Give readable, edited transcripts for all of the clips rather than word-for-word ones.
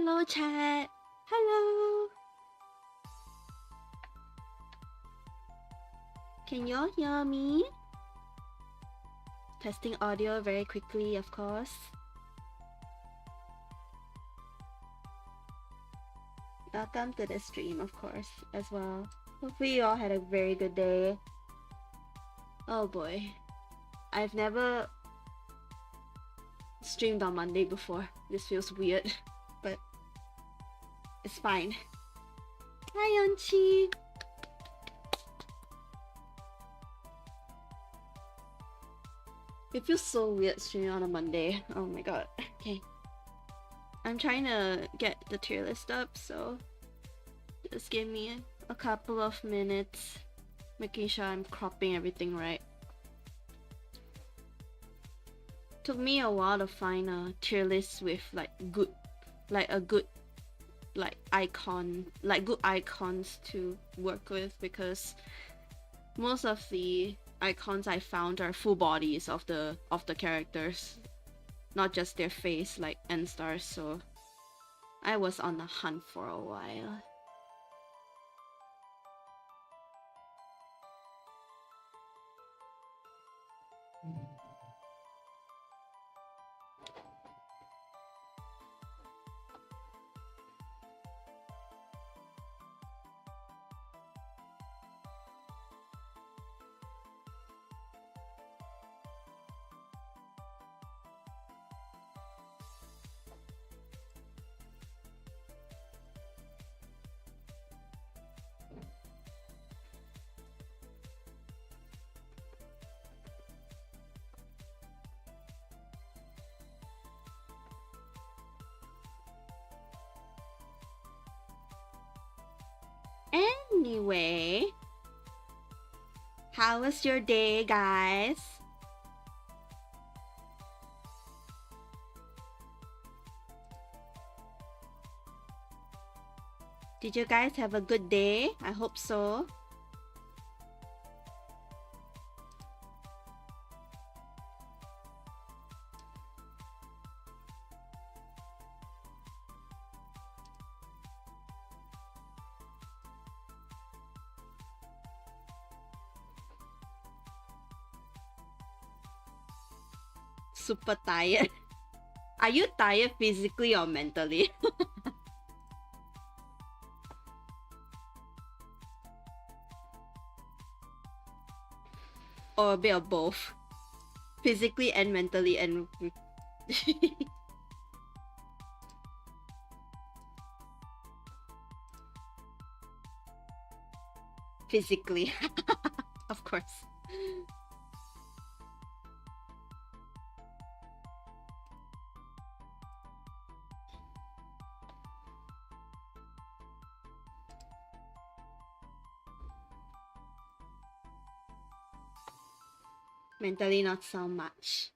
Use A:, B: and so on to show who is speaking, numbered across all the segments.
A: Hello, chat. Hello. Can y'all hear me? Testing audio very quickly, of course. Welcome to the stream, of course, as well. Hopefully you all had a very good day. Oh boy. I've never streamed on Monday before. This feels weird, but it's fine. Hi, Yonchi! It feels so weird streaming on a Monday. Oh my god. Okay. I'm trying to get the tier list up, so just give me a couple of minutes, making sure I'm cropping everything right. Took me a while to find a tier list with good icons to work with, because most of the icons I found are full bodies of the characters, not just their face like end stars, so I was on the hunt for a while. Anyway, how was your day, guys? Did you guys have a good day? I hope so. Super tired. Are you tired physically or mentally? Or a bit of both. Physically and mentally and... physically. Of course. Mentally not so much.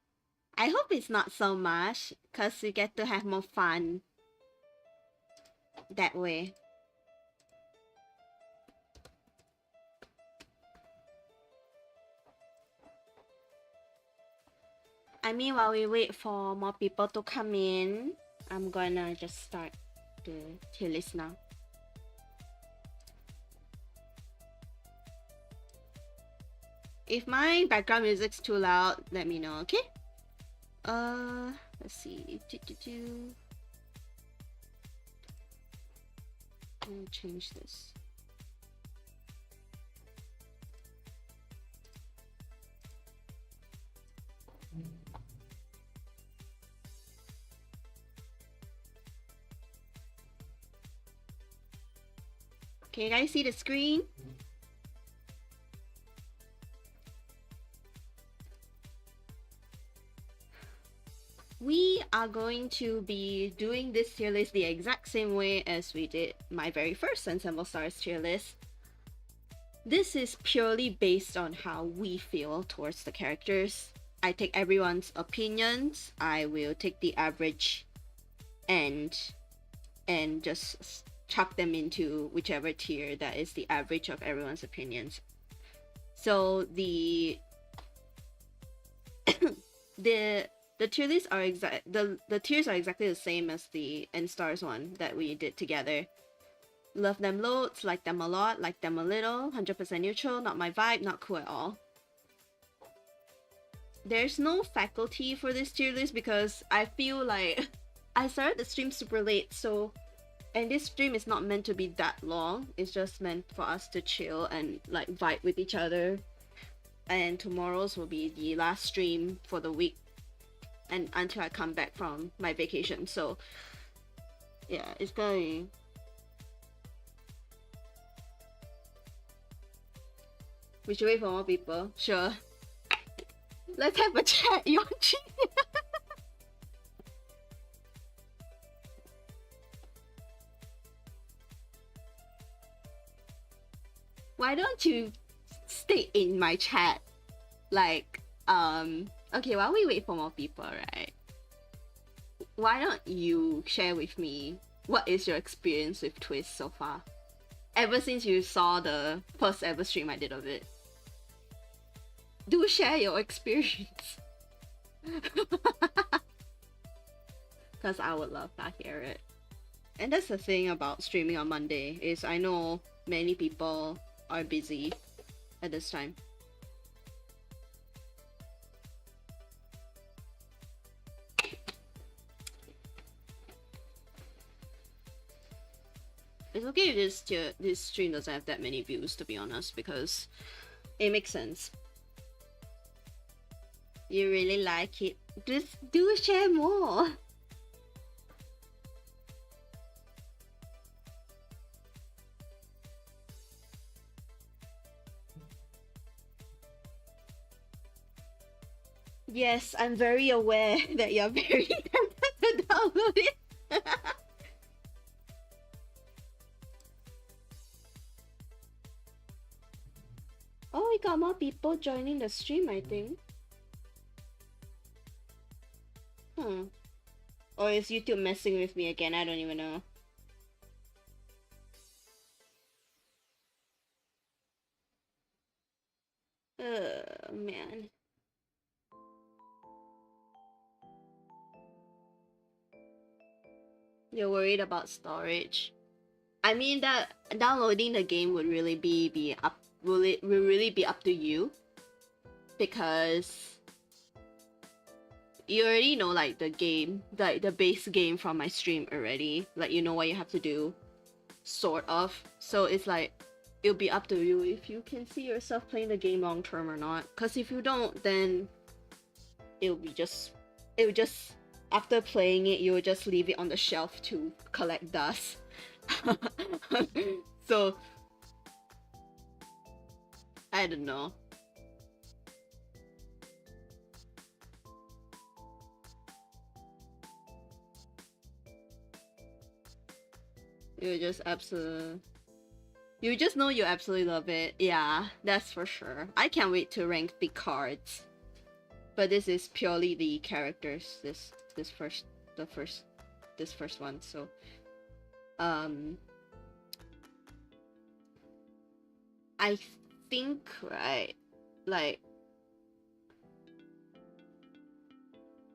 A: I hope it's not so much, cause we get to have more fun that way. I mean, while we wait for more people to come in, I'm gonna just start the tier list now. If my background music's too loud, let me know, okay? Let's see. Let me change this. Can you guys see the screen? We are going to be doing this tier list the exact same way as we did my very first Ensemble Stars tier list. This is purely based on how we feel towards the characters. I take everyone's opinions, I will take the average and just chuck them into whichever tier that is the average of everyone's opinions. So the the tier lists are the tiers are exactly the same as the N stars one that we did together. Love them loads, like them a lot, like them a little, 100% neutral, not my vibe, not cool at all. There's no faculty for this tier list because I feel like I started the stream super late, so and this stream is not meant to be that long. It's just meant for us to chill and like vibe with each other. And tomorrow's will be the last stream for the week and until I come back from my vacation. So yeah, it's gonna be... We should wait for more people. Sure. Let's have a chat, Yonchi. Why don't you stay in my chat? Like, okay, while we wait for more people, right? Why don't you share with me what is your experience with Twist so far? Ever since you saw the first ever stream I did of it. Do share your experience. Because I would love to hear it. And that's the thing about streaming on Monday, is I know many people are busy at this time. It's okay if this stream doesn't have that many views, to be honest, because it makes sense. You really like it? Just do share more! Yes, I'm very aware that you're very tempted to download it. Oh, we got more people joining the stream, I think. Or is YouTube messing with me again? I don't even know. Man. You're worried about storage. I mean that downloading the game would really be up will really be up to you, because you already know like the game, like the base game from my stream already. Like you know what you have to do, sort of. So it's like it'll be up to you if you can see yourself playing the game long term or not. Cause if you don't, then it'll just after playing it, you'll just leave it on the shelf to collect dust. So I don't know. You just know you absolutely love it. Yeah, that's for sure. I can't wait to rank the cards. But this is purely the characters, this first one, so I think, right, like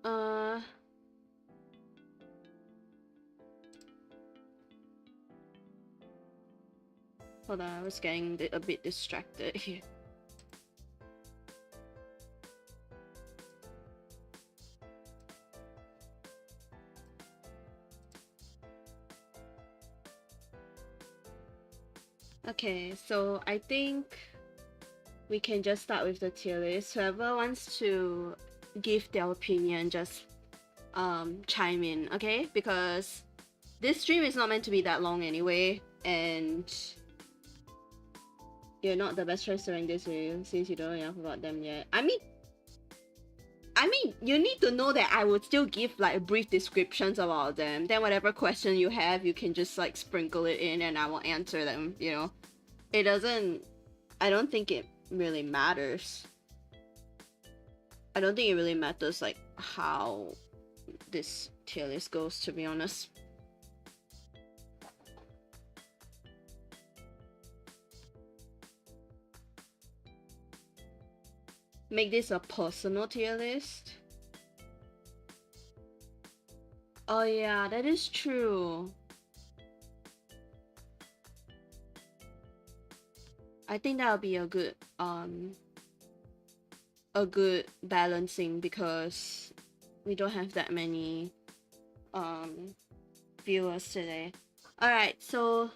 A: hold on, I was getting a bit distracted here. Okay, so I think we can just start with the tier list. Whoever wants to give their opinion, just chime in, okay? Because this stream is not meant to be that long anyway, and you're not the best choice to rank this video since you don't know enough about them yet. I mean, you need to know that I would still give like brief descriptions about them. Then whatever question you have, you can just like sprinkle it in and I will answer them, you know? It doesn't... I don't think it really matters. I don't think it really matters like how this tier list goes, to be honest. Make this a personal tier list. Oh yeah, that is true. I think that'll be a good balancing because we don't have that many viewers today. Alright, so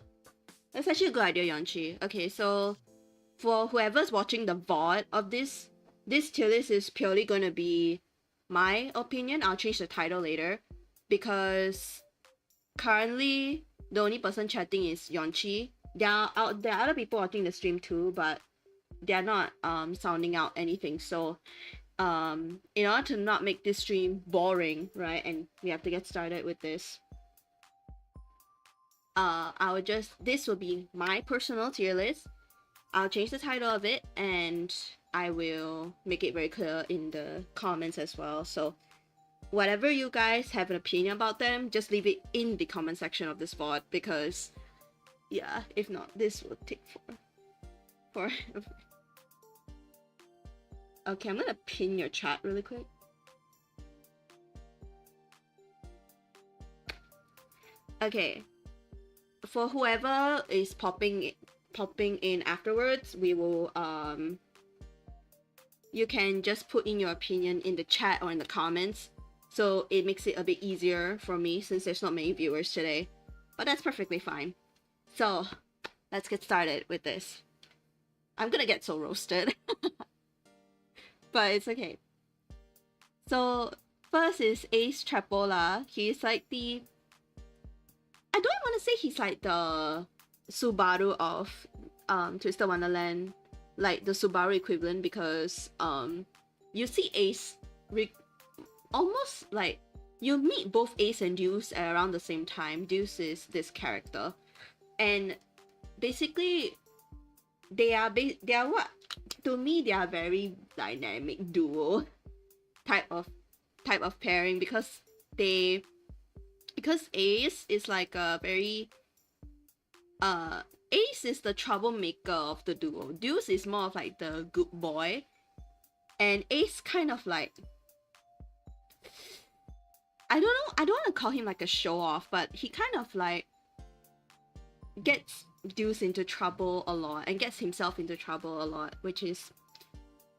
A: that's actually a good idea, Yonchi. Okay, so for whoever's watching the VOD of this tier list is purely gonna be my opinion. I'll change the title later because currently the only person chatting is Yonchi. There are other people watching the stream too, but they're not sounding out anything. So in order to not make this stream boring, right, and we have to get started with this, this will be my personal tier list. I'll change the title of it and I will make it very clear in the comments as well. So whatever you guys have an opinion about them, just leave it in the comment section of this VOD because yeah, if not, this will take forever. Okay, I'm gonna pin your chat really quick. Okay, for whoever is popping in afterwards, we will you can just put in your opinion in the chat or in the comments, so it makes it a bit easier for me since there's not many viewers today, but that's perfectly fine. So let's get started with this. I'm gonna get so roasted but it's okay. So first is Ace Trapola. He's like the, I don't want to say he's like the Subaru of Twisted Wonderland, like the Subaru equivalent, because you see Ace almost like you meet both Ace and Deuce at around the same time. Deuce is this character, and basically they are what, to me they are very dynamic duo type of pairing because Ace is like a very Ace is the troublemaker of the duo. Deuce is more of like the good boy, and Ace kind of like, I don't know, I don't want to call him like a show off, but he kind of like gets Deuce into trouble a lot and gets himself into trouble a lot, which is,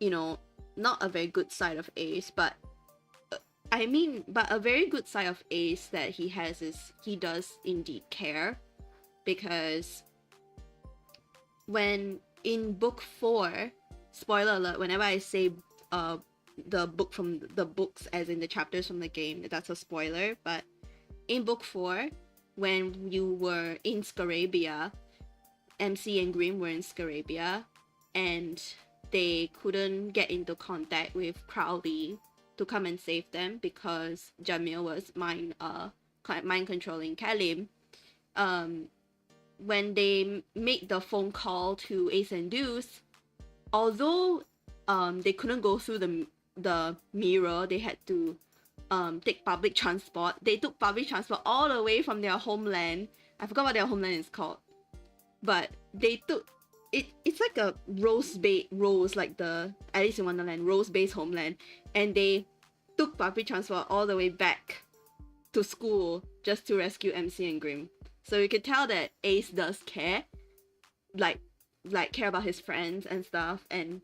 A: you know, not a very good side of Ace. But but a very good side of Ace that he has is he does indeed care, because when in book 4, spoiler alert, whenever I say the book from the books as in the chapters from the game, that's a spoiler, but in book 4, when you were in Scarabia, MC and Grimm were in Scarabia, and they couldn't get into contact with Crowley to come and save them because Jamil was mind controlling Kalim. When they made the phone call to Ace and Deuce, although they couldn't go through the mirror, they had to take public transport. They took public transport all the way from their homeland. I forgot what their homeland is called, but they took it. It's like a rose, like the Alice in Wonderland rose-based homeland, and they took public transport all the way back to school just to rescue MC and Grimm. So you can tell that Ace does care, like care about his friends and stuff, and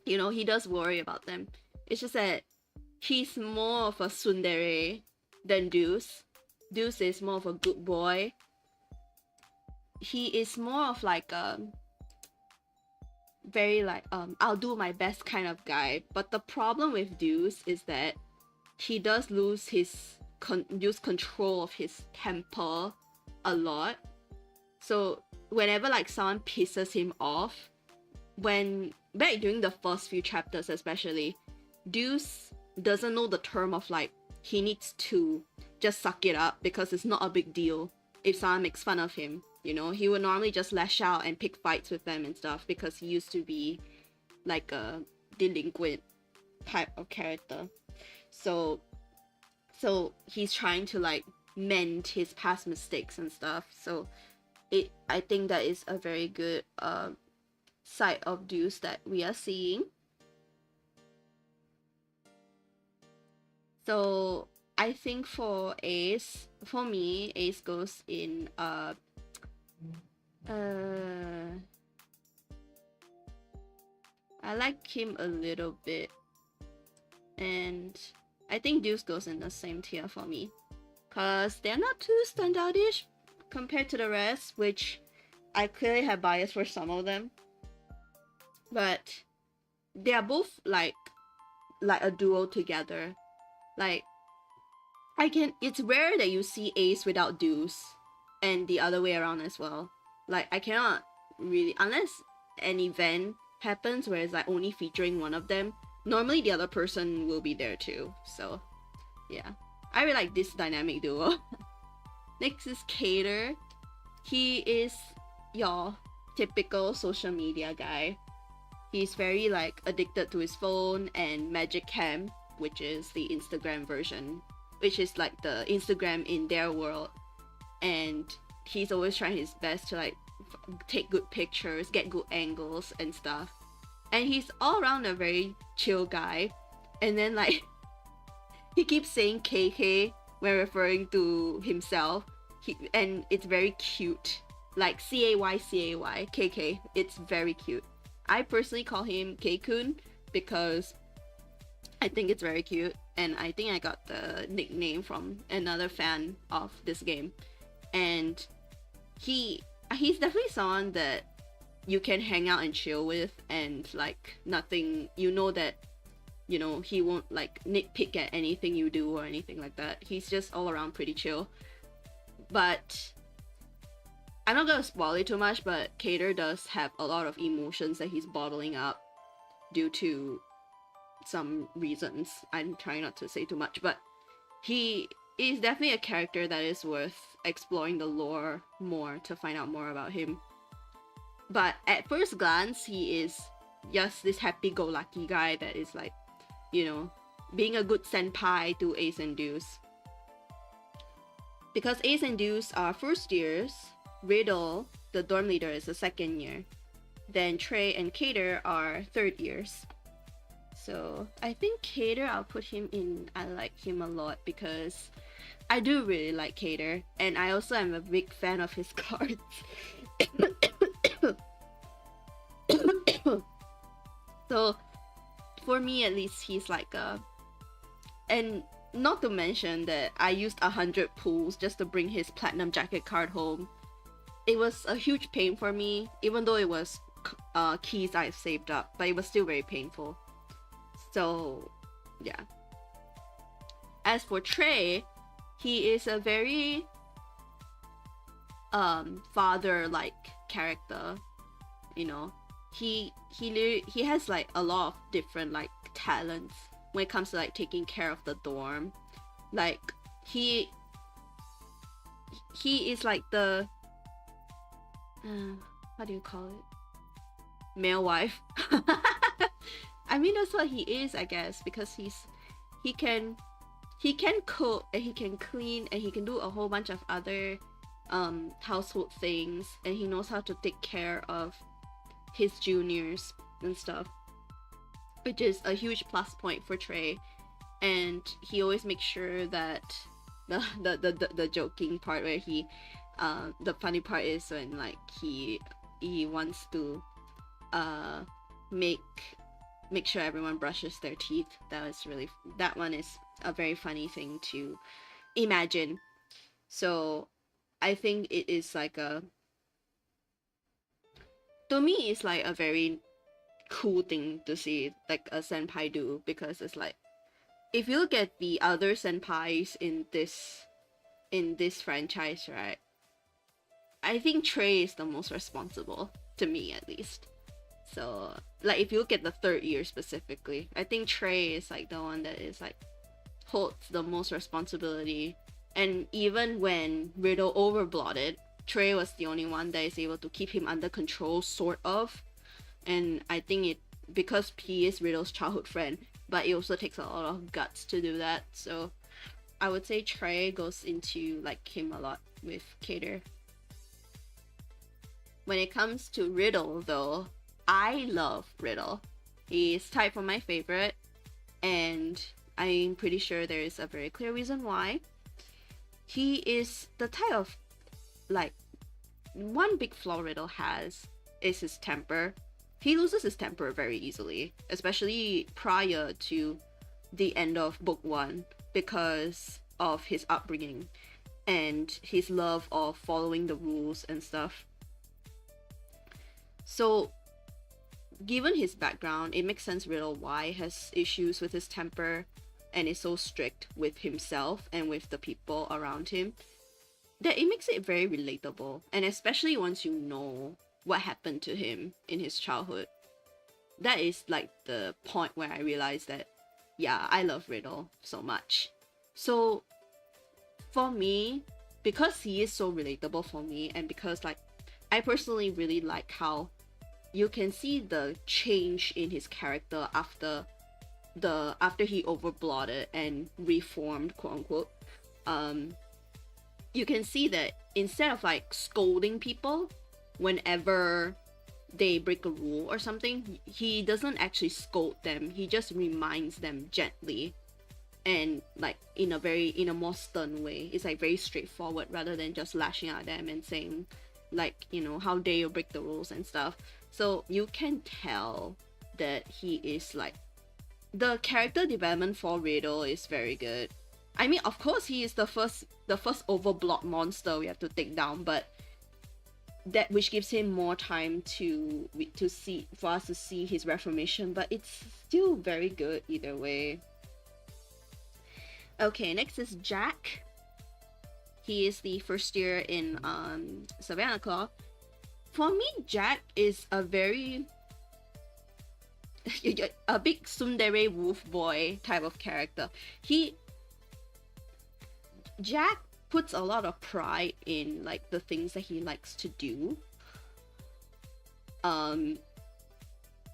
A: you know, he does worry about them. It's just that he's more of a tsundere than Deuce. Deuce is more of a good boy. He is more of like a very like I'll do my best kind of guy. But the problem with Deuce is that he does lose control of his temper a lot. So whenever like someone pisses him off, when back during the first few chapters especially, Deuce doesn't know the term of like he needs to just suck it up because it's not a big deal if someone makes fun of him. You know, he would normally just lash out and pick fights with them and stuff because he used to be like a delinquent type of character. So he's trying to like mend his past mistakes and stuff. So I think that is a very good side of Deuce that we are seeing. So I think for me, Ace goes in I like him a little bit, and I think Deuce goes in the same tier for me, cause they're not too standoutish compared to the rest, which I clearly have bias for some of them, but they are both like a duo together. Like it's rare that you see Ace without Deuce, and the other way around as well. Like I cannot really, unless an event happens where it's like only featuring one of them, normally the other person will be there too. So yeah, I really like this dynamic duo. Next is Cater. He is your typical social media guy. He's very like addicted to his phone and Magic Cam, which is the Instagram version, which is like the Instagram in their world, and he's always trying his best to like take good pictures, get good angles and stuff, and he's all around a very chill guy. And then like he keeps saying KK when referring to himself, and it's very cute, like CAY KK. It's very cute. I personally call him K-kun because I think it's very cute, and I think I got the nickname from another fan of this game. And he's definitely someone that you can hang out and chill with, and like nothing, you know that, you know, he won't like nitpick at anything you do or anything like that. He's just all around pretty chill. But I'm not gonna spoil it too much, but Cater does have a lot of emotions that he's bottling up due to some reasons. I'm trying not to say too much, but he is definitely a character that is worth exploring the lore more to find out more about him. But at first glance, he is just this happy-go-lucky guy that is like, you know, being a good senpai to Ace and Deuce. Because Ace and Deuce are first years, Riddle, the dorm leader, is a second year. Then Trey and Cater are third years. So I think Cater, I'll put him in. I like him a lot because I do really like Cater, and I also am a big fan of his cards. So for me at least, he's like a, and not to mention that I used 100 pulls just to bring his platinum jacket card home. It was a huge pain for me, even though it was keys I've saved up, but it was still very painful. So yeah. As for Trey, he is a very father-like character. You know, he has like a lot of different like talents when it comes to like taking care of the dorm. Like he is like the how do you call it, male wife. I mean, that's what he is, I guess, because he can cook, and he can clean, and he can do a whole bunch of other household things, and he knows how to take care of his juniors and stuff, which is a huge plus point for Trey. And he always makes sure that the joking part where he the funny part is when like he wants to make sure everyone brushes their teeth. That one is a very funny thing to imagine. So I think it is like to me it's like a very cool thing to see like a senpai do, because it's like, if you look at the other senpais in this franchise, right, I think Trey is the most responsible, to me at least. So like if you look at the third year specifically, I think Trey is like the one that is like holds the most responsibility. And even when Riddle overblotted, Trey was the only one that is able to keep him under control, sort of. And I think it, because he is Riddle's childhood friend, but it also takes a lot of guts to do that. So I would say Trey goes into like him a lot with Cater. When it comes to Riddle though, I love Riddle. He's tied for my favorite, and I'm pretty sure there is a very clear reason why. He is the type of, like, one big flaw Riddle has is his temper. He loses his temper very easily, especially prior to the end of book 1, because of his upbringing and his love of following the rules and stuff. So given his background, it makes sense Riddle why has issues with his temper and is so strict with himself and with the people around him, that it makes it very relatable. And especially once you know what happened to him in his childhood, that is like the point where I realized that, yeah, I love Riddle so much. So for me, because he is so relatable for me, and because like I personally really like how you can see the change in his character after he overblotted and reformed, quote unquote. You can see that instead of like scolding people whenever they break a rule or something, he doesn't actually scold them. He just reminds them gently and like in a more stern way. It's like very straightforward rather than just lashing at them and saying like, you know, how dare you break the rules and stuff. So you can tell that he is like, the character development for Riddle is very good. I mean, of course, he is the first overblot monster we have to take down, but that which gives him more time to see, for us to see his reformation, but it's still very good either way. Okay, next is Jack. He is the first year in Savannah Claw. For me, Jack is a very a big tsundere wolf boy type of character. Jack puts a lot of pride in like the things that he likes to do. And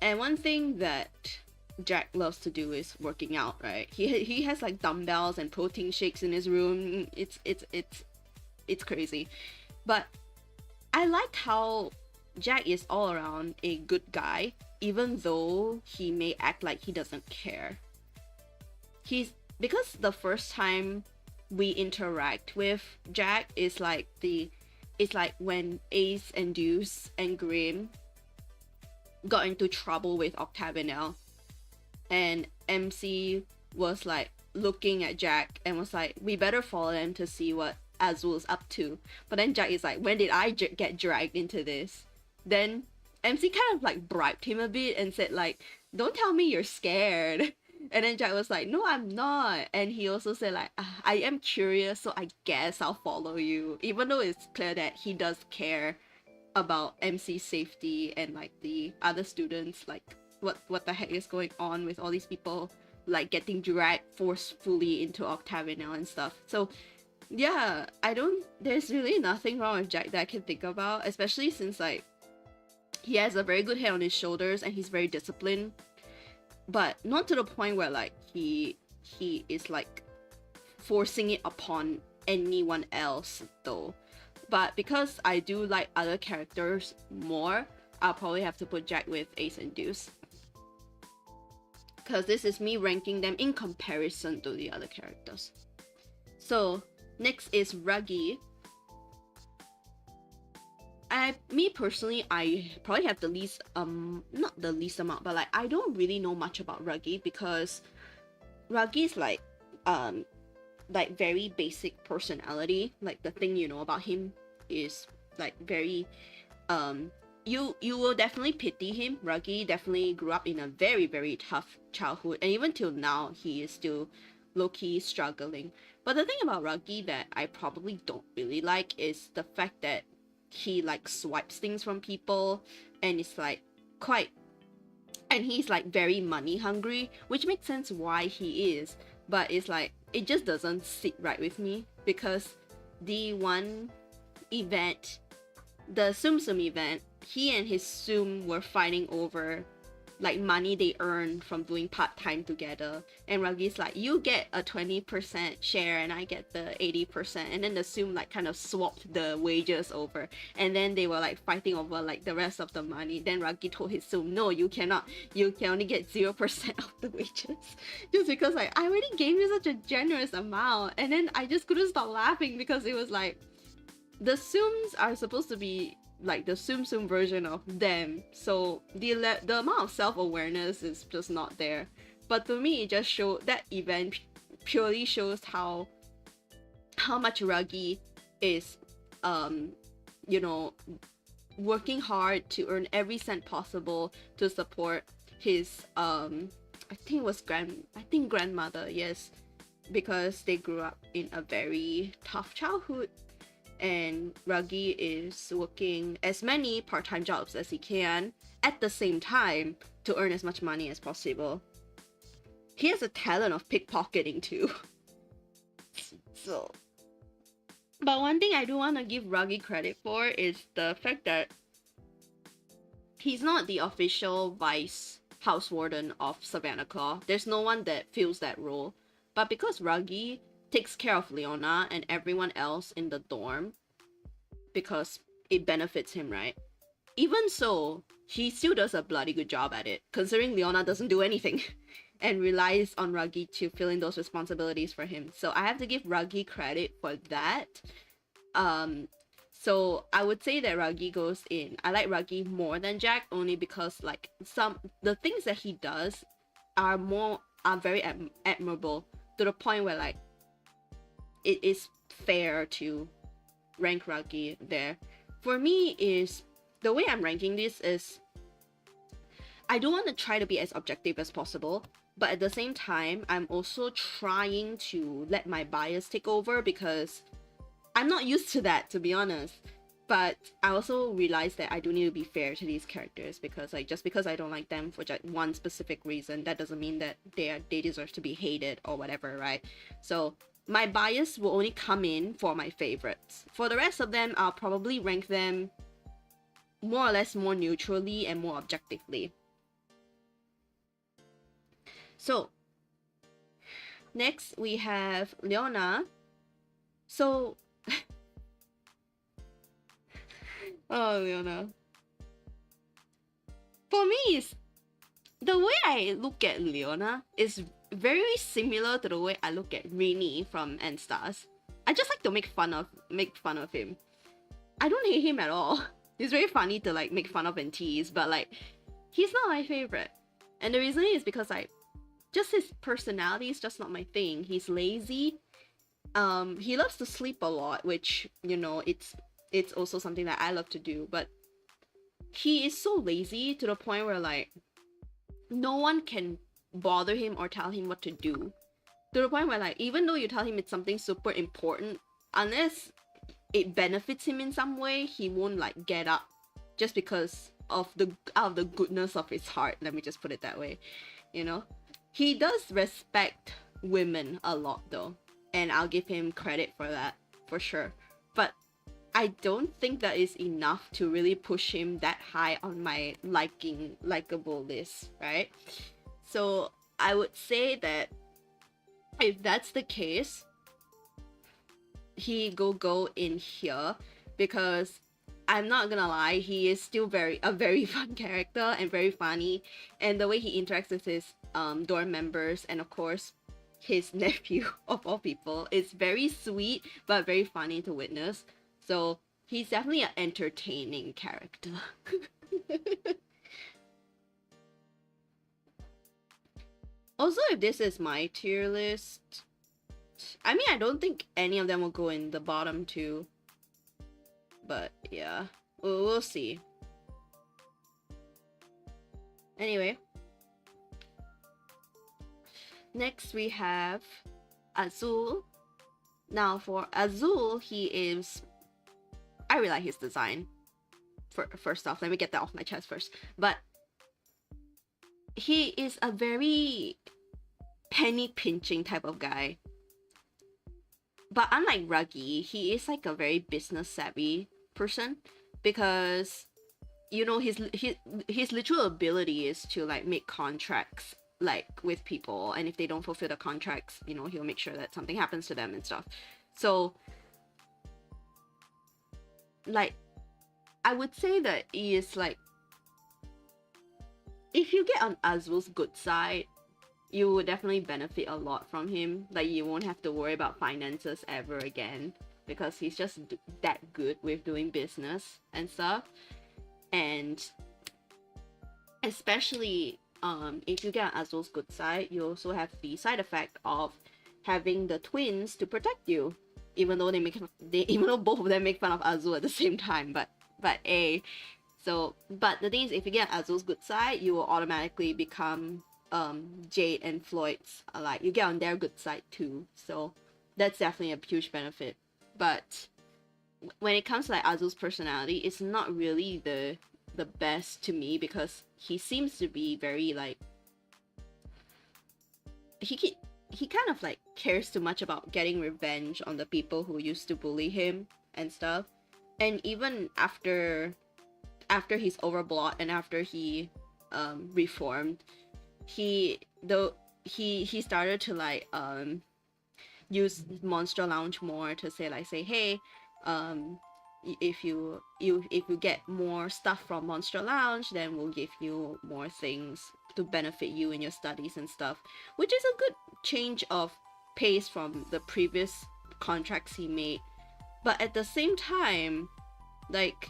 A: one thing that Jack loves to do is working out, right? He has like dumbbells and protein shakes in his room. It's crazy. But I like how Jack is all around a good guy, even though he may act like he doesn't care. Because the first time we interact with Jack is like when Ace and Deuce and Grim got into trouble with Octagonal, and MC was like looking at Jack and was like, we better follow them to see what Azul's up to. But then Jack is like, when did I get dragged into this? Then MC kind of like bribed him a bit and said like, don't tell me you're scared. And then Jack was like, no, I'm not. And he also said like, I am curious, so I guess I'll follow you. Even though it's clear that he does care about MC's safety and like the other students, like what the heck is going on with all these people like getting dragged forcefully into Octagonal and stuff. So yeah, there's really nothing wrong with Jack that I can think about, especially since like he has a very good head on his shoulders and he's very disciplined, but not to the point where like he is like forcing it upon anyone else though. But because I do like other characters more, I'll probably have to put Jack with Ace and Deuce, because this is me ranking them in comparison to the other characters. So next is Ruggy. Me personally, I probably have the least, not the least amount, but like I don't really know much about Ruggy, because Ruggy's like very basic personality. Like the thing you know about him is like very, you will definitely pity him. Ruggy definitely grew up in a very, very tough childhood, and even till now he is still low-key struggling. But the thing about Ruggy that I probably don't really like is the fact that he like swipes things from people, and it's like and he's like very money hungry, which makes sense why he is, but it's like it just doesn't sit right with me, because the one event, the Tsum Tsum event, he and his Tsum were fighting over like money they earn from doing part-time together, and Ruggy's like, you get a 20% share and I get the 80%, and then the Zoom like kind of swapped the wages over, and then they were like fighting over like the rest of the money. Then Ruggy told his Zoom, no, you cannot, you can only get 0% of the wages, just because like I already gave you such a generous amount. And then I just couldn't stop laughing because it was like, the Zooms are supposed to be like the Tsum version of them, so the amount of self-awareness is just not there. But to me, it just showed that event purely shows how much Ruggy is you know, working hard to earn every cent possible to support his I think it was grandmother, yes, because they grew up in a very tough childhood, and Ruggy is working as many part-time jobs as he can at the same time to earn as much money as possible. He has a talent of pickpocketing too. So, but one thing I do want to give Ruggy credit for is the fact that he's not the official vice house warden of Savannah Claw. There's no one that fills that role. But because Ruggy takes care of Leona and everyone else in the dorm, because it benefits him, right? Even so, he still does a bloody good job at it, considering Leona doesn't do anything and relies on Ruggy to fill in those responsibilities for him. So I have to give Ruggy credit for that. So I would say that Ruggy goes in. I like Ruggy more than Jack, only because like the things that he does are very admirable, to the point where like it is fair to rank Ruggy there. For me, is the way I'm ranking this is, I do want to try to be as objective as possible, but at the same time I'm also trying to let my bias take over, because I'm not used to that, to be honest. But I also realize that I do need to be fair to these characters, because like just because I don't like them for just one specific reason, that doesn't mean that they deserve to be hated or whatever, right? So my bias will only come in for my favorites. For the rest of them, I'll probably rank them more or less more neutrally and more objectively. So next we have Leona. So oh, Leona. For me, it's the way I look at Leona is very similar to the way I look at Rini from N-Stars. I just like to make fun of him. I don't hate him at all. He's very funny to like make fun of and tease, but like he's not my favorite. And the reason is because like just his personality is just not my thing. He's lazy. He loves to sleep a lot, which, you know, it's also something that I love to do, but he is so lazy to the point where like no one can bother him or tell him what to do, to the point where like even though you tell him it's something super important, unless it benefits him in some way, he won't like get up just because of out of the goodness of his heart, let me just put it that way. You know, he does respect women a lot though, and I'll give him credit for that for sure, but I don't think that is enough to really push him that high on my likable list, right? So I would say that if that's the case, he go in here, because I'm not gonna lie, he is still a very fun character and very funny, and the way he interacts with his dorm members and of course his nephew of all people is very sweet but very funny to witness. So he's definitely an entertaining character. Also, if this is my tier list, I mean, I don't think any of them will go in the bottom two. But yeah, we'll see. Anyway. Next we have Azul. Now for Azul, I really like his design. First off, let me get that off my chest first. But he is a very penny pinching type of guy. But unlike Ruggy, he is like a very business savvy person, because you know, his literal ability is to like make contracts like with people, and if they don't fulfill the contracts, you know, he'll make sure that something happens to them and stuff. So like I would say that he is like, if you get on Azul's good side, you would definitely benefit a lot from him. Like you won't have to worry about finances ever again, because he's just that good with doing business and stuff. And especially if you get on Azul's good side, you also have the side effect of having the twins to protect you, even though even though both of them make fun of Azul at the same time. But the thing is, if you get on Azul's good side, you will automatically become Jade and Floyd's, like you get on their good side too. So that's definitely a huge benefit. But when it comes to like Azul's personality, it's not really the best to me, because he seems to be very like, he kind of like cares too much about getting revenge on the people who used to bully him and stuff. And even after he's overblocked and after he reformed, he started to like use Monster Lounge more to say, hey, if you get more stuff from Monster Lounge, then we'll give you more things to benefit you in your studies and stuff, which is a good change of pace from the previous contracts he made. But at the same time, like,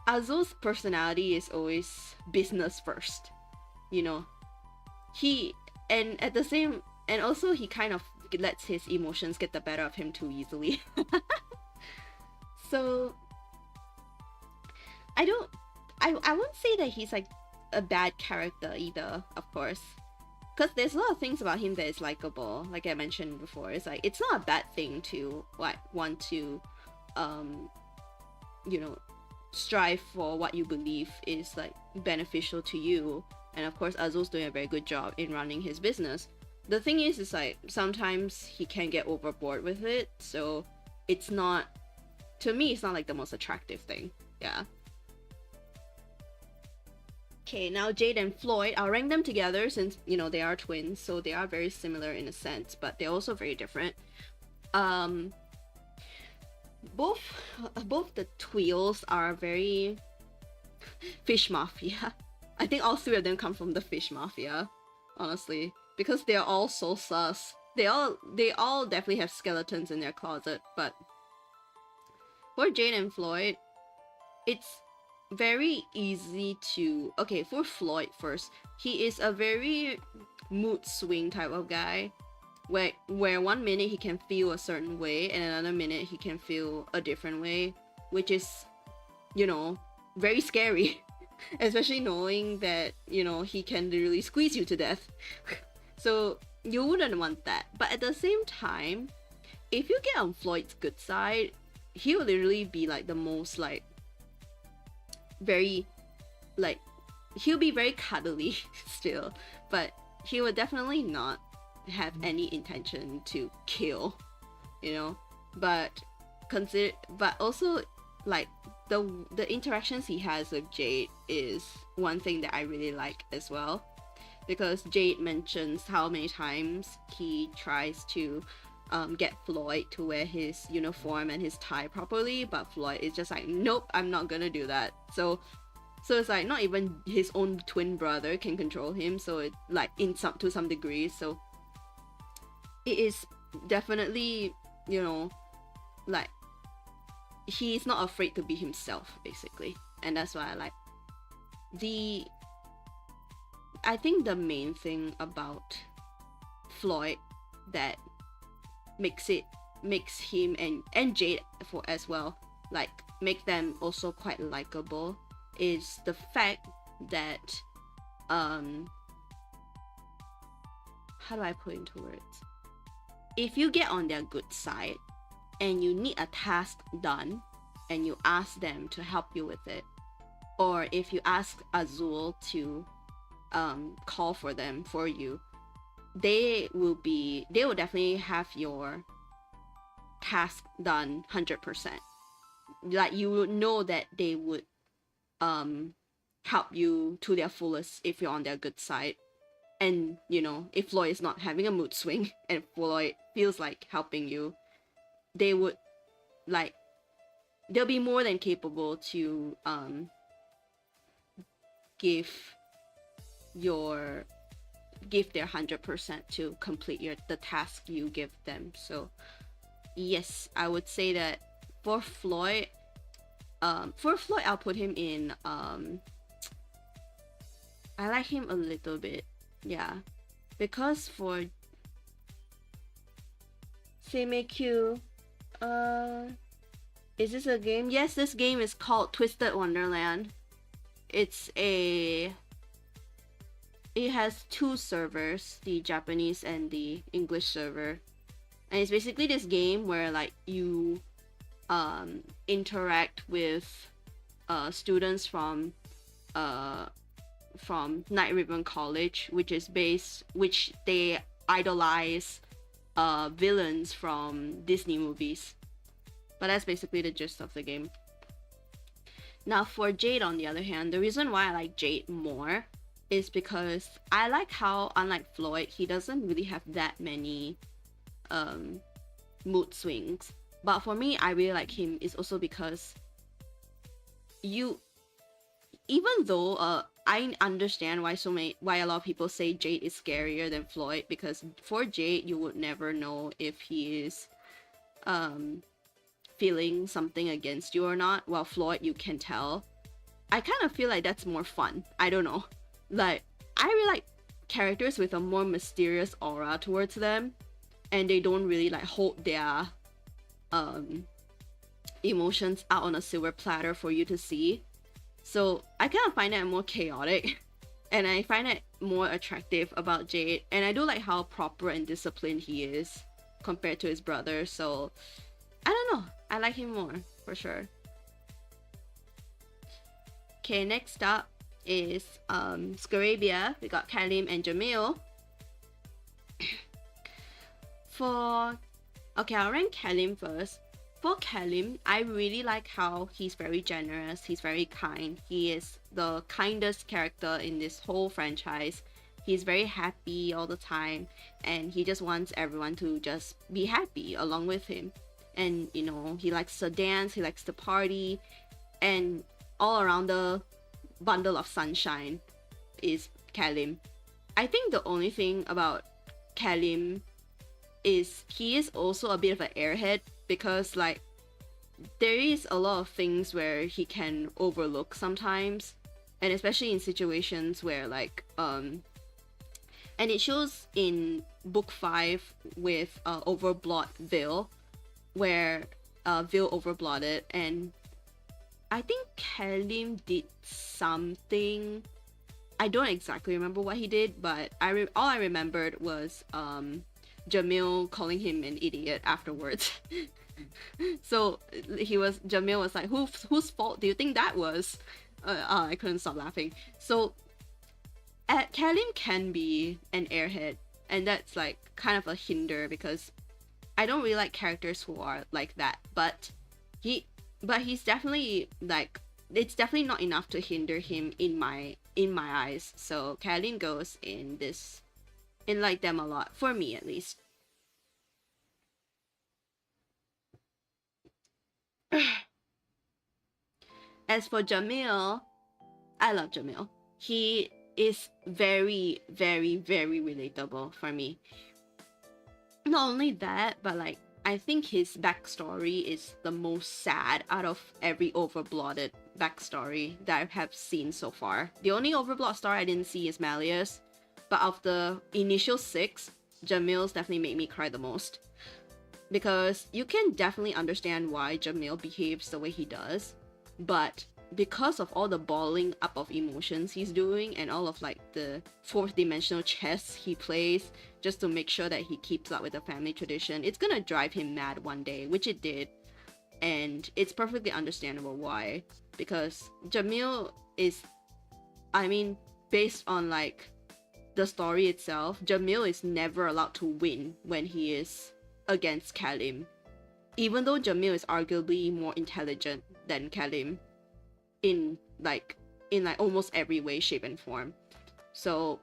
A: Azul's personality is always business first, you know. And also he kind of lets his emotions get the better of him too easily. So I won't say that he's like a bad character either, of course, because there's a lot of things about him that is likable. Like I mentioned before, it's like, it's not a bad thing to like want to you know, strive for what you believe is like beneficial to you. And of course Azul's doing a very good job in running his business. The thing is like, sometimes he can get overboard with it, so it's not, to me, it's not like the most attractive thing. Yeah. Okay, now Jade and Floyd, I'll rank them together since, you know, they are twins, so they are very similar in a sense, but they're also very different. Both the Tweels are very fish mafia. I think all three of them come from the fish mafia, honestly, because they're all so sus. They all definitely have skeletons in their closet, but for Jade and Floyd, it's very easy to... Okay, for Floyd first, he is a very mood swing type of guy, where one minute he can feel a certain way and another minute he can feel a different way, which is, you know, very scary. Especially knowing that, you know, he can literally squeeze you to death. So you wouldn't want that. But at the same time, if you get on Floyd's good side, he will literally be like the most like very like, he'll be very cuddly still, but he will definitely not have any intention to kill, you know. But also like the interactions he has with Jade is one thing that I really like as well, because Jade mentions how many times he tries to get Floyd to wear his uniform and his tie properly, but Floyd is just like, nope, I'm not gonna do that. So it's like, not even his own twin brother can control him, so it like to some degree. So it is definitely, you know, like, he's not afraid to be himself, basically. And that's why I like I think the main thing about Floyd that makes him and Jade as well, like, make them also quite likable, is the fact that how do I put into words? If you get on their good side and you need a task done and you ask them to help you with it, or if you ask Azul to call for them for you, they will definitely have your task done 100%. Like, you would know that they would help you to their fullest if you're on their good side. And, you know, if Floyd is not having a mood swing and Floyd feels like helping you, they would, like, they'll be more than capable to give their 100% to complete the task you give them. So yes, I would say that for Floyd, I'll put him in, I like him a little bit, yeah, because for Seimekyu, is this a game? Yes, this game is called Twisted Wonderland. It has two servers, the Japanese and the English server. And it's basically this game where like you interact with students from Night Ribbon College, which they idolize villains from Disney movies. But that's basically the gist of the game. Now for Jade, on the other hand, the reason why I like Jade more is because I like how, unlike Floyd, he doesn't really have that many mood swings. But for me, I really like him is also because even though I understand why a lot of people say Jade is scarier than Floyd, because for Jade you would never know if he is feeling something against you or not, while Floyd you can tell. I kind of feel like that's more fun. I don't know. Like, I really like characters with a more mysterious aura towards them, and they don't really like hold their emotions out on a silver platter for you to see. So I kind of find that more chaotic, and I find it more attractive about Jade, and I do like how proper and disciplined he is compared to his brother. So I don't know, I like him more for sure. Okay, next up is Scarabia. We got Kalim and Jamil. Okay, I'll rank Kalim first. For Kalim, I really like how he's very generous, he's very kind. He is the kindest character in this whole franchise. He's very happy all the time, and he just wants everyone to just be happy along with him. And, you know, he likes to dance, he likes to party, and all around the bundle of sunshine is Kalim. I think the only thing about Kalim is he is also a bit of an airhead, because like there is a lot of things where he can overlook sometimes, and especially in situations where like and it shows in book 5 with Overblot Vil, where Vil overblotted, and I think Kalim did something. I don't exactly remember what he did, but all I remembered was Jamil calling him an idiot afterwards. So Jamil was like, whose fault do you think that was? I couldn't stop laughing. So Kalim can be an airhead, and that's like kind of a hinder, because I don't really like characters who are like that, but he's definitely like, it's definitely not enough to hinder him in my eyes. So Kalim goes in like them a lot, for me at least. As for Jamil, I love Jamil. He is very, very, very relatable for me. Not only that, but like, I think his backstory is the most sad out of every Overblotted backstory that I have seen so far. The only Overblot story I didn't see is Malleus, but of the initial 6, Jamil's definitely made me cry the most. Because you can definitely understand why Jamil behaves the way he does, but because of all the balling up of emotions he's doing, and all of like the 4th dimensional chess he plays just to make sure that he keeps up with the family tradition, it's gonna drive him mad one day, which it did. And it's perfectly understandable why, because Jamil is, I mean, based on like the story itself, Jamil is never allowed to win when he is against Kalim. Even though Jamil is arguably more intelligent than Kalim, in like almost every way, shape, and form. So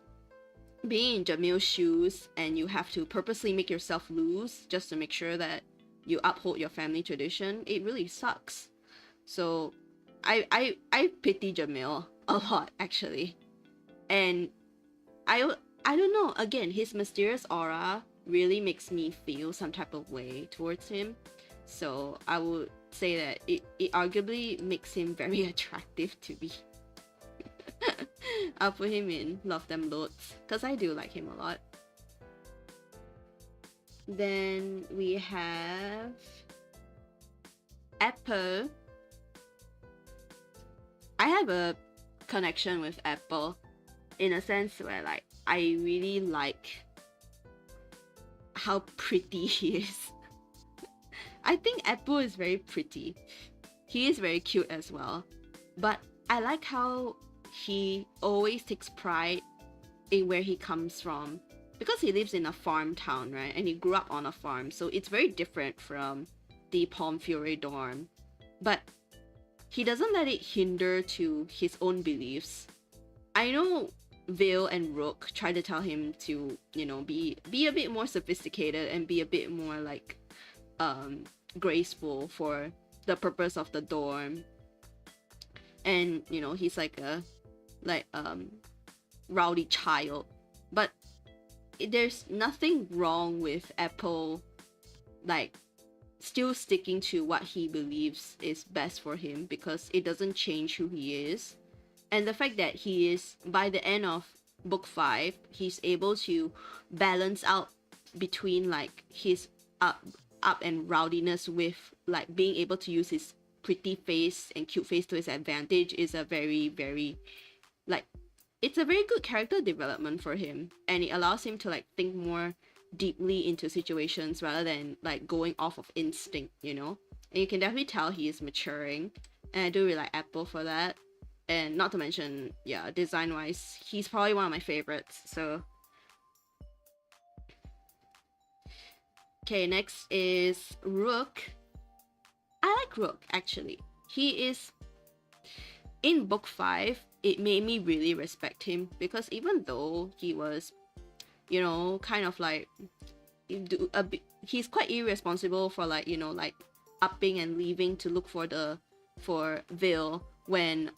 A: being in Jamil's shoes and you have to purposely make yourself lose just to make sure that you uphold your family tradition, it really sucks. So I pity Jamil a lot, actually. And I don't know, again, his mysterious aura really makes me feel some type of way towards him. So I would say that it arguably makes him very attractive to me. I'll put him in Love Them Loads, because I do like him a lot. Then we have Apple. I have a connection with Apple in a sense where like I really like how pretty he is. I think Apple is very pretty. He is very cute as well. But I like how he always takes pride in where he comes from. Because he lives in a farm town, right? And he grew up on a farm. So it's very different from the Palm Fury dorm. But he doesn't let it hinder to his own beliefs. I know Vale and Rook try to tell him to, you know, be a bit more sophisticated and be a bit more like graceful for the purpose of the dorm. And, you know, he's like a rowdy child. But there's nothing wrong with Apple like still sticking to what he believes is best for him, because it doesn't change who he is. And the fact that he is, by the end of book 5, he's able to balance out between like his up and rowdiness with like being able to use his pretty face and cute face to his advantage is a very, very like, it's a very good character development for him, and it allows him to like think more deeply into situations rather than like going off of instinct, you know. And you can definitely tell he is maturing, and I do really like Apple for that. And not to mention, yeah, design wise, he's probably one of my favorites. So okay, next is Rook. I like Rook, actually. He is, in book 5, it made me really respect him, because even though he was, you know, kind of like he's quite irresponsible for like, you know, like upping and leaving to look for Vale when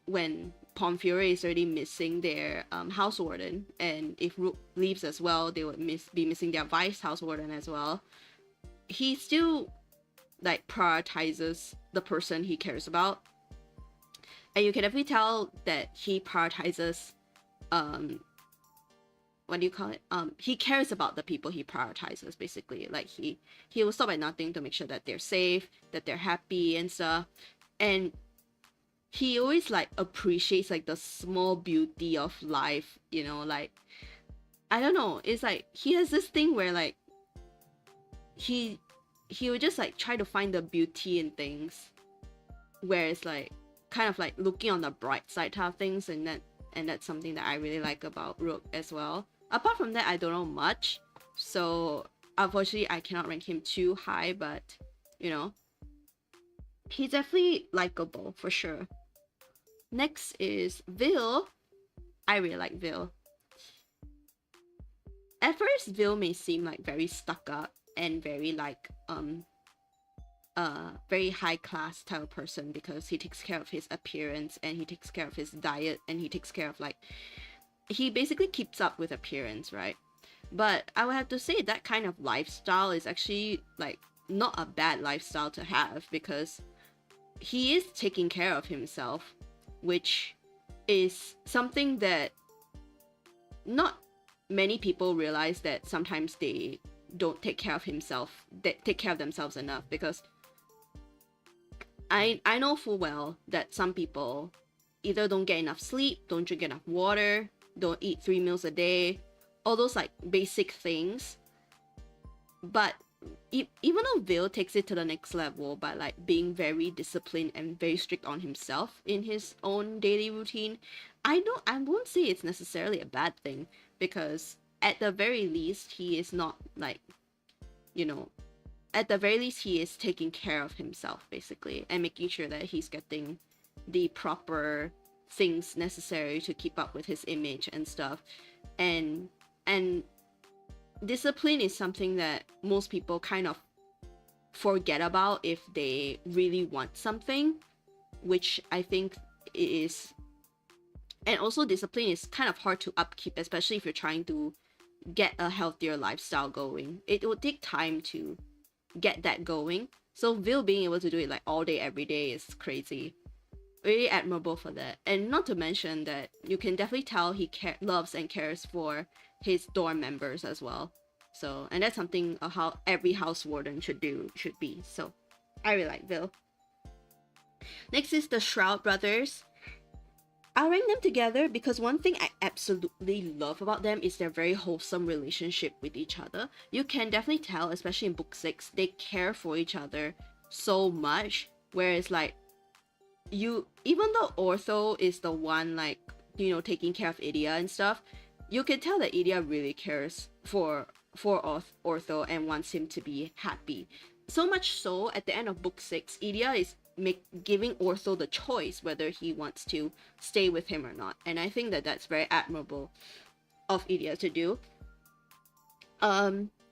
A: when Palm Fury is already missing their house warden, and if Rook leaves as well, they would be missing their vice house warden as well. He still like prioritizes the person he cares about, and you can definitely tell that he prioritizes what do you call it? He cares about the people he prioritizes, basically. Like he will stop at nothing to make sure that they're safe, that they're happy and stuff. And he always like appreciates like the small beauty of life, you know, like I don't know, it's like he has this thing where like he would just like try to find the beauty in things, where it's like kind of like looking on the bright side type of things, and that's something that I really like about Rook as well. Apart from that, I don't know much, so unfortunately I cannot rank him too high, but you know, he's definitely likable for sure. Next is Vil. I really like Vil. At first, Vil may seem like very stuck up and very like very high class type of person, because he takes care of his appearance and he takes care of his diet and he takes care of like, he basically keeps up with appearance, right? But I would have to say that kind of lifestyle is actually like not a bad lifestyle to have, because he is taking care of himself, which is something that not many people realize, that sometimes they don't take care of themselves enough. Because I know full well that some people either don't get enough sleep, don't drink enough water, don't eat 3 meals a day, all those like basic things. But even though Vil takes it to the next level by like being very disciplined and very strict on himself in his own daily routine, I won't say it's necessarily a bad thing, because at the very least he is not like, you know, at the very least, he is taking care of himself, basically, and making sure that he's getting the proper things necessary to keep up with his image and stuff. And discipline is something that most people kind of forget about if they really want something, which I think is. And also, discipline is kind of hard to upkeep, especially if you're trying to get a healthier lifestyle going. It will take time to get that going. So Vil being able to do it like all day, every day is crazy. Really admirable for that. And not to mention that you can definitely tell he loves and cares for his dorm members as well. So, and that's something how every house warden should be. So I really like Vil. Next is the Shroud brothers. I'll rank them together because one thing I absolutely love about them is their very wholesome relationship with each other. You can definitely tell, especially in book 6, they care for each other so much. Whereas like, even though Ortho is the one like, you know, taking care of Idia and stuff, you can tell that Idia really cares for Ortho and wants him to be happy. So much so, at the end of book 6, Idia is giving Ortho the choice whether he wants to stay with him or not, and I think that that's very admirable of Idia to do.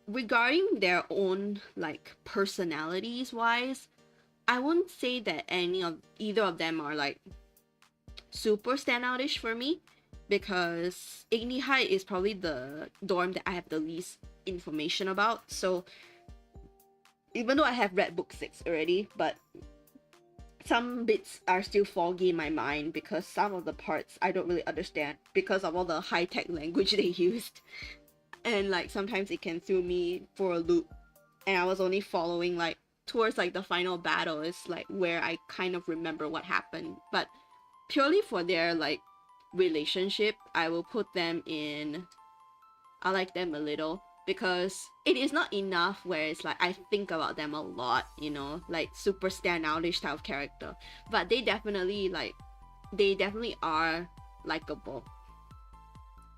A: Regarding their own like personalities wise, I wouldn't say that either of them are like super standoutish for me, because Igni High is probably the dorm that I have the least information about. So even though I have read book 6 already, but some bits are still foggy in my mind because some of the parts I don't really understand because of all the high-tech language they used. And like sometimes it can throw me for a loop. And I was only following like towards like the final battle is like where I kind of remember what happened. But purely for their like relationship, I will put them in, I like them a little, because it is not enough where it's like I think about them a lot, you know, like super standoutish type of character, but they definitely are likable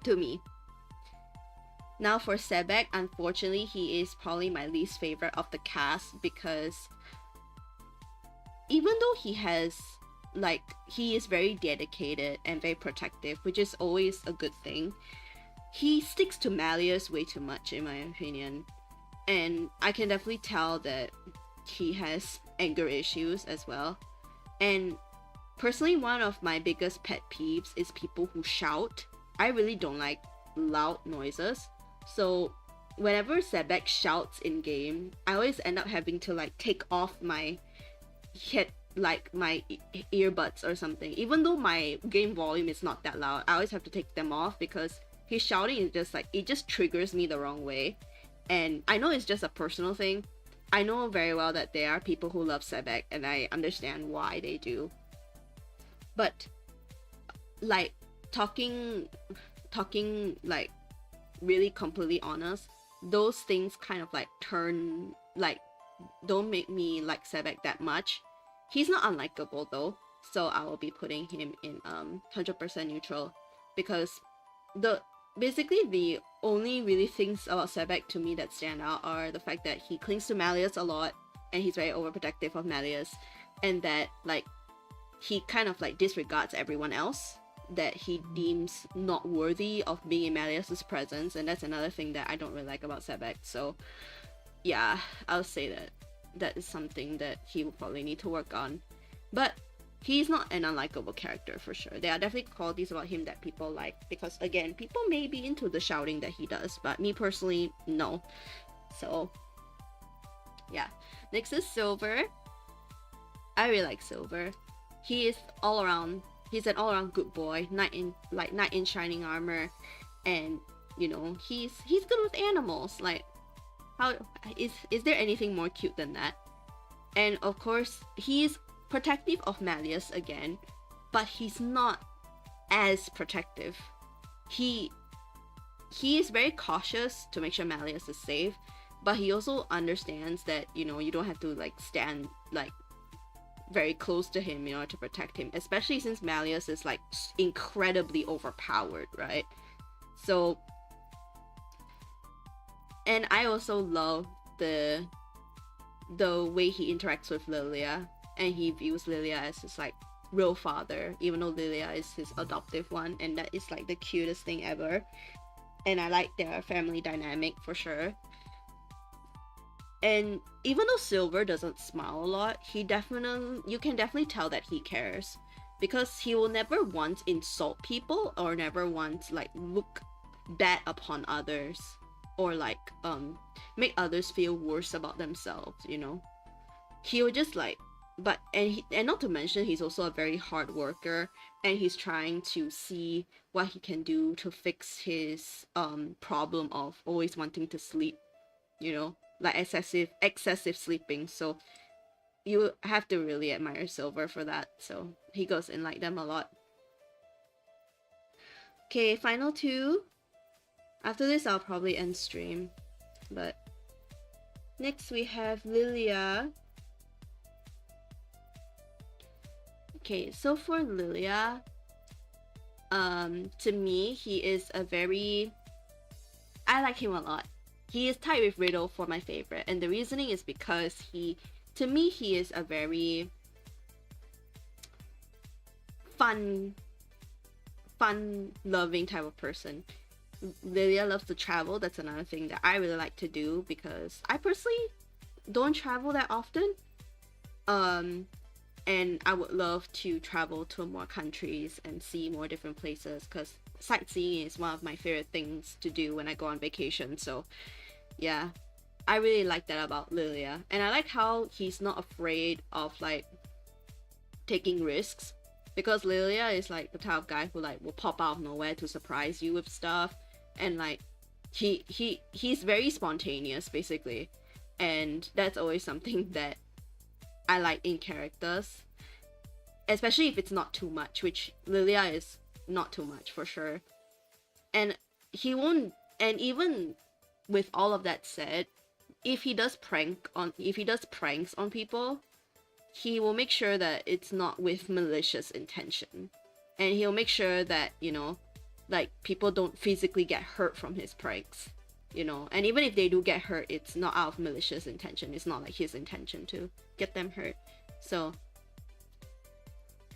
A: to me. Now for Sebek, unfortunately he is probably my least favorite of the cast, because even though he is very dedicated and very protective, which is always a good thing, he sticks to Malleus way too much in my opinion, and I can definitely tell that he has anger issues as well. And personally, one of my biggest pet peeves is people who shout. I really don't like loud noises, so whenever Sebek shouts in game, I always end up having to like take off my earbuds or something. Even though my game volume is not that loud, I always have to take them off because his shouting is just like, it just triggers me the wrong way. And I know it's just a personal thing. I know very well that there are people who love Sebek, and I understand why they do. But like talking like really completely honest, those things kind of like don't make me like Sebek that much. He's not unlikable though, so I will be putting him in 100% neutral, because basically the only really things about Sebek to me that stand out are the fact that he clings to Malleus a lot and he's very overprotective of Malleus, and that like he kind of like disregards everyone else that he deems not worthy of being in Malleus's presence, and that's another thing that I don't really like about Sebek. So yeah, I'll say that is something that he will probably need to work on. But he's not an unlikable character for sure. There are definitely qualities about him that people like, because again, people may be into the shouting that he does, but me personally, no. So yeah. Next is Silver. I really like Silver. He's an all-around good boy, knight in shining armor, and you know, he's good with animals. Like, how is there anything more cute than that? And of course, he's protective of Malleus again, but he's not as protective. He is very cautious to make sure Malleus is safe, but he also understands that, you know, you don't have to like stand like very close to him in order to protect him, especially since Malleus is like incredibly overpowered, right? So, and I also love the the way he interacts with Lilia, and he views Lilia as his like real father, even though Lilia is his adoptive one, and that is like the cutest thing ever. And I like their family dynamic for sure. And even though Silver doesn't smile a lot, you can definitely tell that he cares, because he will never once insult people or never once like look bad upon others or like make others feel worse about themselves, you know. He'll just like, and not to mention he's also a very hard worker, and he's trying to see what he can do to fix his problem of always wanting to sleep, you know, like excessive sleeping. So you have to really admire Silver for that. So he goes in like them a lot. Okay, final two. After this I'll probably end stream, but next we have Lilia. Okay, so for Lilia, to me he is I like him a lot. He is tied with Riddle for my favorite, and the reasoning is because to me he is a very fun loving type of person. Lilia loves to travel. That's another thing that I really like to do, because I personally don't travel that often. And I would love to travel to more countries and see more different places, because sightseeing is one of my favorite things to do when I go on vacation. So yeah, I really like that about Lilia. And I like how he's not afraid of like taking risks, because Lilia is like the type of guy who like will pop out of nowhere to surprise you with stuff, and like he's very spontaneous basically, and that's always something that I like in characters, especially if it's not too much, which Lilia is not too much for sure. And he won't, and even with all of that said, if he does pranks on people, he will make sure that it's not with malicious intention, and he'll make sure that, you know, like people don't physically get hurt from his pranks, you know. And even if they do get hurt, it's not out of malicious intention. It's not like his intention to get them hurt. So,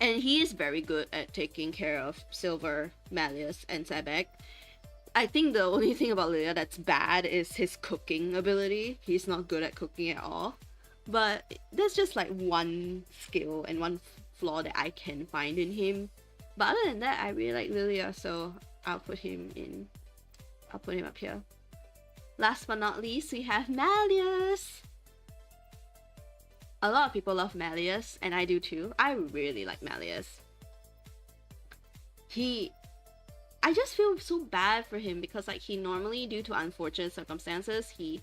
A: and he is very good at taking care of Silver, Malleus, and Sebek. I think the only thing about Lilia that's bad is his cooking ability. He's not good at cooking at all. But that's just like one skill and one flaw that I can find in him. But other than that, I really like Lilia, so I'll put him up here. Last but not least, we have Malleus. A lot of people love Malleus, and I do too. I really like Malleus. I just feel so bad for him, because like he normally, due to unfortunate circumstances, he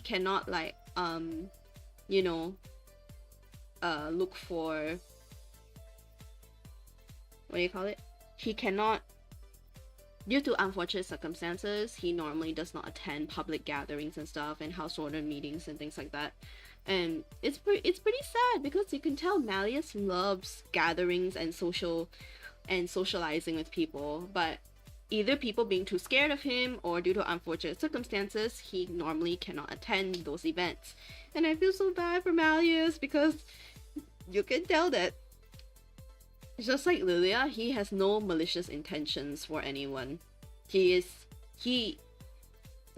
A: cannot like you know, look for, what do you call it? He cannot, due to unfortunate circumstances, he normally does not attend public gatherings and stuff, and householder meetings and things like that. And it's pretty sad, because you can tell Malleus loves gatherings and socializing with people, but either people being too scared of him or due to unfortunate circumstances, he normally cannot attend those events. And I feel so bad for Malleus, because you can tell that, just like Lilia, he has no malicious intentions for anyone. You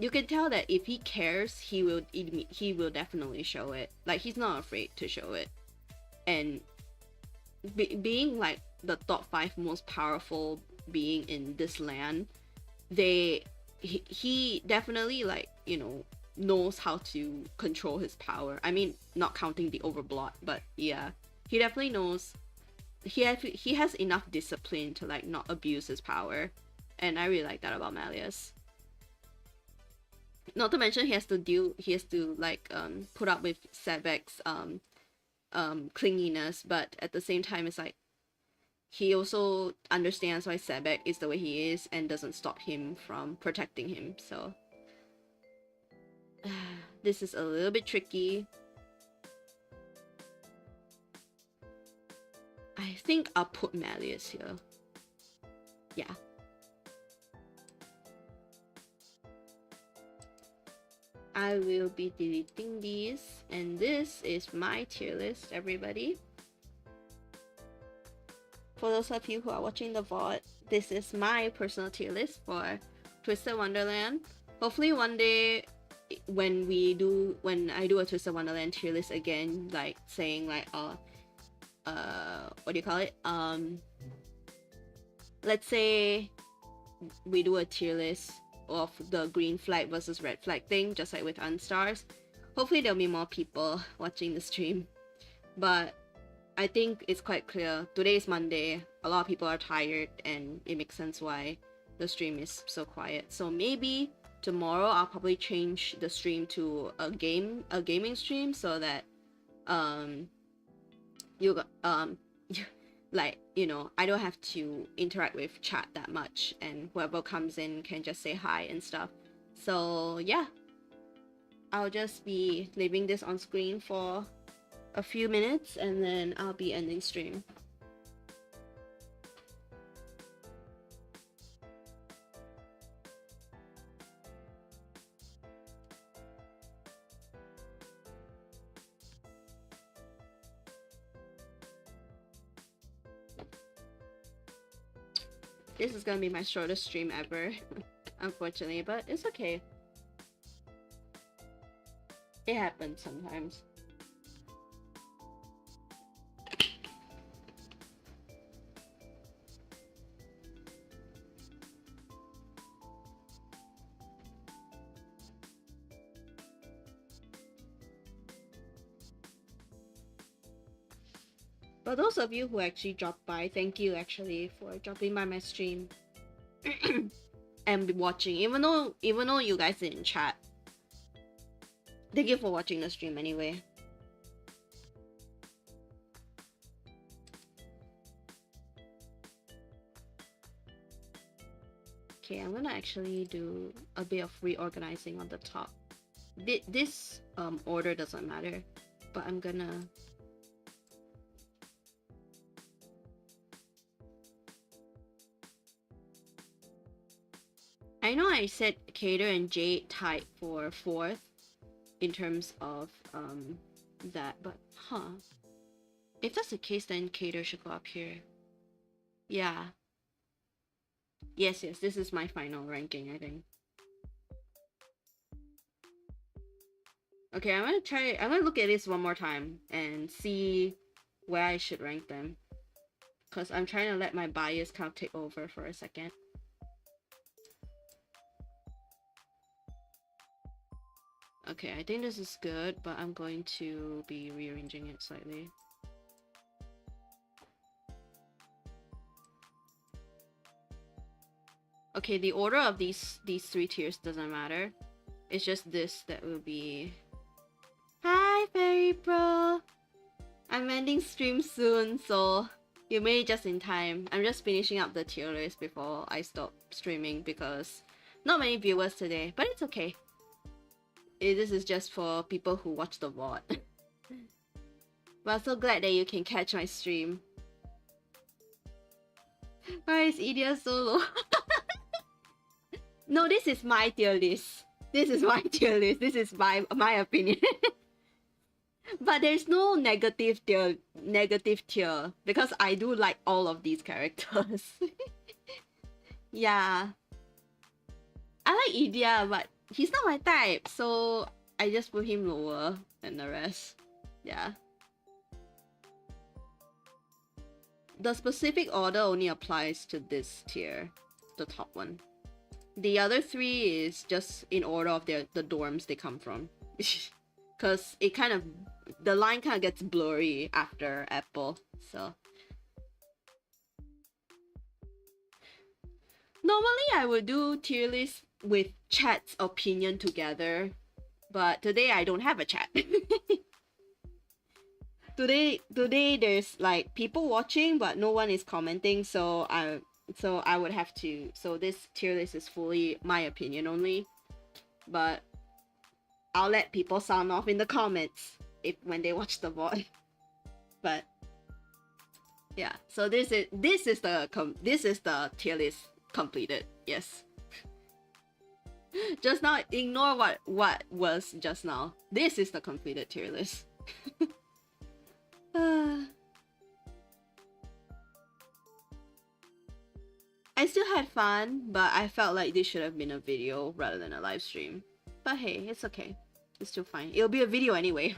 A: can tell that if he cares, he will definitely show it. Like, he's not afraid to show it. And being like the top 5 most powerful being in this land, he definitely, like, you know, knows how to control his power. I mean, not counting the overblot, but yeah, he definitely knows. He has enough discipline to like not abuse his power, and I really like that about Malleus. Not to mention he has to like put up with Sebek's clinginess, but at the same time it's like he also understands why Sebek is the way he is and doesn't stop him from protecting him. So this is a little bit tricky. I think I'll put Malleus here. Yeah. I will be deleting these, and this is my tier list, everybody. For those of you who are watching the VOD, this is my personal tier list for Twisted Wonderland. Hopefully one day when I do a Twisted Wonderland tier list again, like saying like what do you call it? Let's say we do a tier list of the green flag versus red flag thing, just like with Unstars. Hopefully there'll be more people watching the stream. But I think it's quite clear. Today is Monday. A lot of people are tired, and it makes sense why the stream is so quiet. So maybe tomorrow I'll probably change the stream to a gaming stream, so that like, you know, I don't have to interact with chat that much, and whoever comes in can just say hi and stuff. So yeah, I'll just be leaving this on screen for a few minutes, and then I'll be ending stream. This is gonna be my shortest stream ever, unfortunately, but it's okay. It happens sometimes. For those of you who actually dropped by, thank you actually for dropping by my stream and watching, even though you guys didn't chat. Thank you for watching the stream anyway. Okay, I'm gonna actually do a bit of reorganizing on the top. This order doesn't matter, but I'm gonna... I know I said Kater and Jade tied for 4th in terms of that, but if that's the case, then Kater should go up here. Yeah. Yes, this is my final ranking, I think. Okay, I'm gonna look at this one more time and see where I should rank them, because I'm trying to let my bias kind of take over for a second. Okay, I think this is good, but I'm going to be rearranging it slightly. Okay, the order of these 3 tiers doesn't matter. It's just this that will be... Hi, Fairy Pro! I'm ending stream soon, so you made it just in time. I'm just finishing up the tier list before I stop streaming because not many viewers today, but it's okay. This is just for people who watch the VOD. But I'm so glad that you can catch my stream. Why is Idia so low? No, this is my tier list. This is my tier list. This is my opinion. But there's no negative tier because I do like all of these characters. Yeah. I like Idia, but he's not my type, so I just put him lower than the rest. Yeah. The specific order only applies to this tier, the top one. The other 3 is just in order of the dorms they come from. Cause it kind of, the line kind of gets blurry after Apple, so. Normally I would do tier list with chat's opinion together, but today I don't have a chat. Today there's like people watching, but no one is commenting, so I would have to. So this tier list is fully my opinion only, but I'll let people sound off in the comments when they watch the VOD. But yeah, so this is the tier list completed. Yes. Just now, ignore what was just now. This is the completed tier list. I still had fun, but I felt like this should have been a video rather than a live stream. But hey, it's okay. It's still fine. It'll be a video anyway.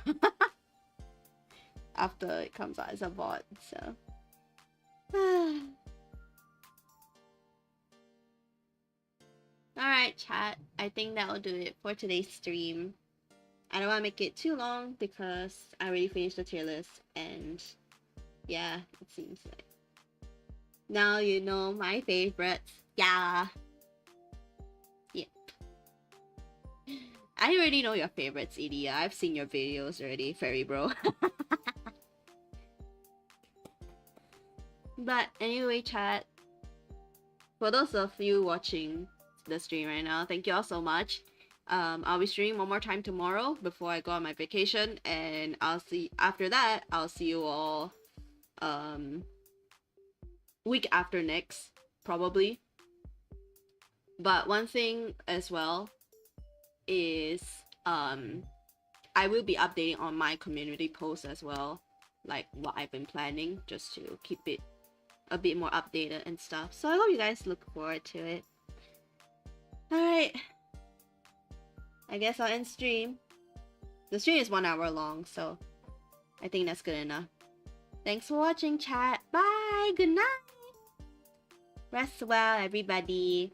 A: After it comes out as a VOD, so. Alright, chat. I think that'll do it for today's stream. I don't want to make it too long because I already finished the tier list, and yeah, it seems like. Now you know my favorites. Yeah. Yep. I already know your favorites, Idia. I've seen your videos already, Fairy Bro. But anyway, chat. For those of you watching the stream right now, thank you all so much. I'll be streaming one more time tomorrow before I go on my vacation, and after that I'll see you all week after next, probably. But one thing as well is I will be updating on my community posts as well, like what I've been planning, just to keep it a bit more updated and stuff. So I hope you guys look forward to it. Alright, I guess I'll end stream. The stream is 1 hour long, so I think that's good enough. Thanks for watching, chat. Bye, good night. Rest well, everybody.